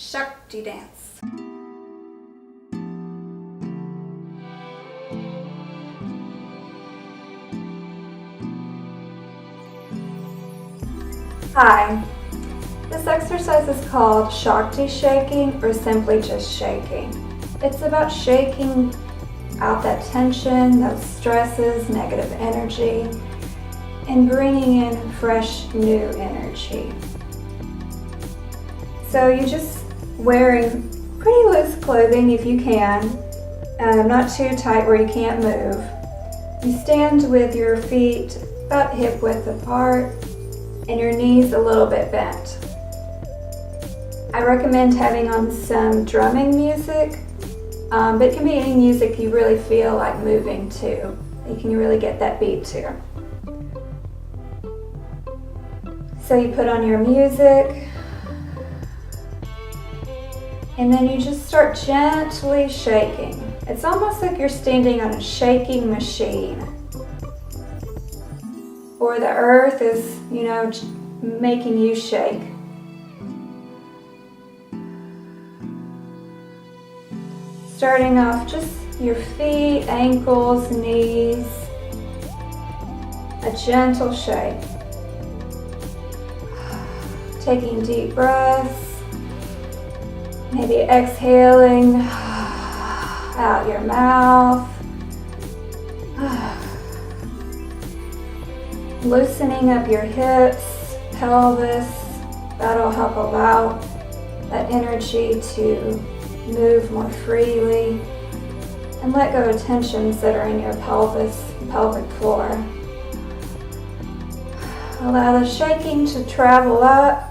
Shakti dance. Hi, this exercise is called Shakti shaking or simply just shaking. It's about shaking out that tension, those stresses, negative energy, and bringing in fresh new energy. So you're just wearing pretty loose clothing if you can, not too tight where you can't move. You stand with your feet about hip width apart and your knees a little bit bent. I recommend having on some drumming music, but it can be any music you really feel like moving to. You can really get that beat to. So you put on your music, and then you just start gently shaking. It's almost like you're standing on a shaking machine, or the earth is, making you shake. Starting off just your feet, ankles, knees, a gentle shake. Taking deep breaths, maybe exhaling out your mouth. Loosening up your hips, pelvis. That'll help allow that energy to move more freely. And let go of tensions that are in your pelvis, pelvic floor. Allow the shaking to travel up,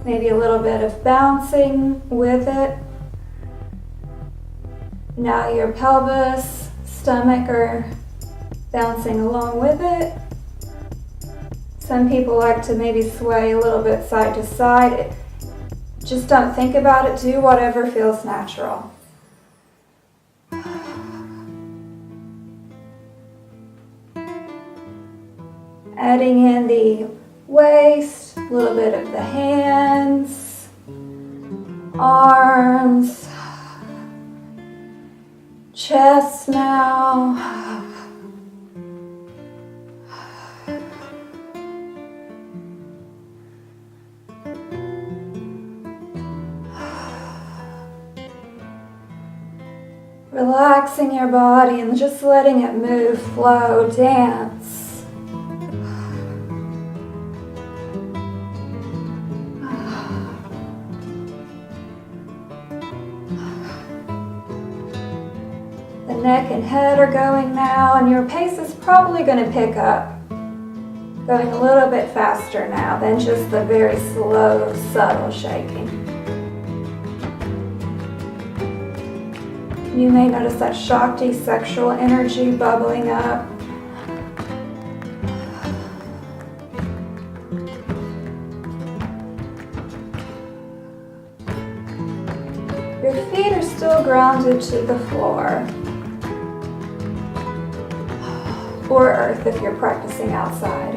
maybe a little bit of bouncing with it. Now your pelvis, stomach are bouncing along with it. Some people like to maybe sway a little bit side to side. Just don't think about it, do whatever feels natural. Adding in the waist, a little bit of the hands, arms, chest now. Relaxing your body and just letting it move, flow, dance. The neck and head are going now, and your pace is probably going to pick up. Going a little bit faster now than just the very slow, subtle shaking. You may notice that Shakti sexual energy bubbling up. Your feet are still grounded to the floor, or earth if you're practicing outside.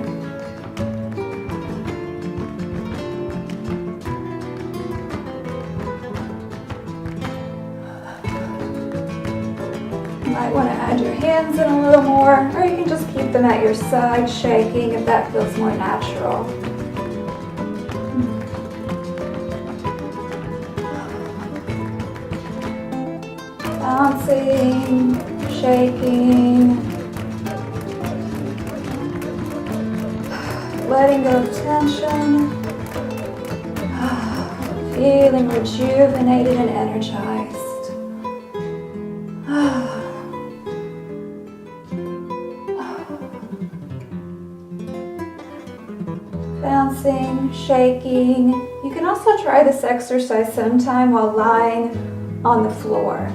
You might want to add your hands in a little more, or you can just keep them at your side shaking if that feels more natural. Bouncing, shaking, letting go of tension, feeling rejuvenated and energized. Bouncing, shaking. You can also try this exercise sometime while lying on the floor.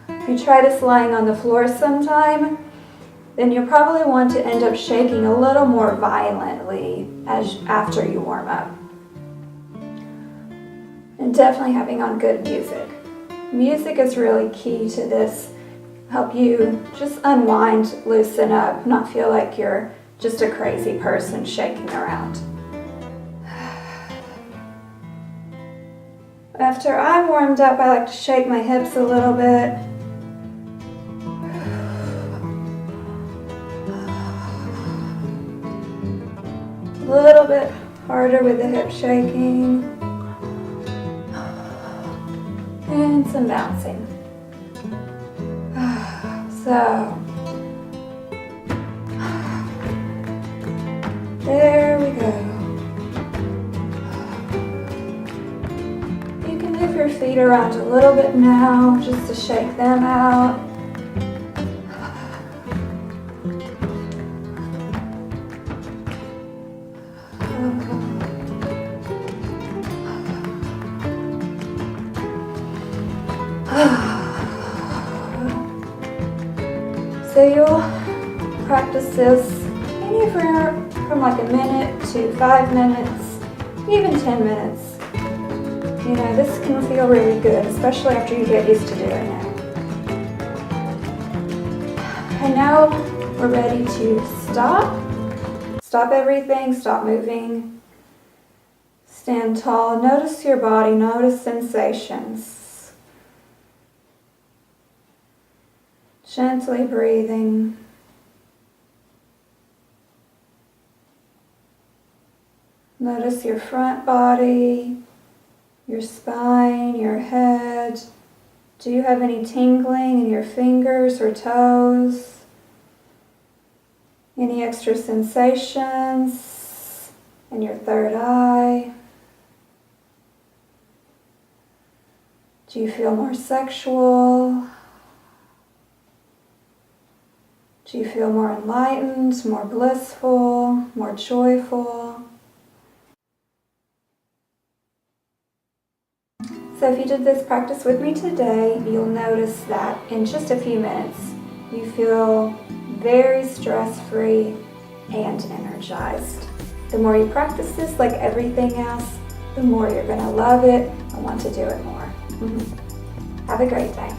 If you try this lying on the floor sometime, then you'll probably want to end up shaking a little more violently after you warm up. And definitely having on good music. Music is really key to this. Help you just unwind, loosen up, not feel like you're just a crazy person shaking around. After I'm warmed up, I like to shake my hips a little bit. A little bit harder with the hip shaking. And some bouncing. So, there we go. You can move your feet around a little bit now, just to shake them out. So you'll practice this anywhere from like a minute to 5 minutes, even 10 minutes. You know, this can feel really good, especially after you get used to doing it. And now we're ready to stop. Stop everything, stop moving. Stand tall, notice your body, notice sensations. Gently breathing. Notice your front body, your spine, your head. Do you have any tingling in your fingers or toes? Any extra sensations in your third eye? Do you feel more sexual? Do you feel more enlightened, more blissful, more joyful? So if you did this practice with me today, you'll notice that in just a few minutes, you feel very stress-free and energized. The more you practice this, like everything else, the more you're going to love it and want to do it more. Have a great day.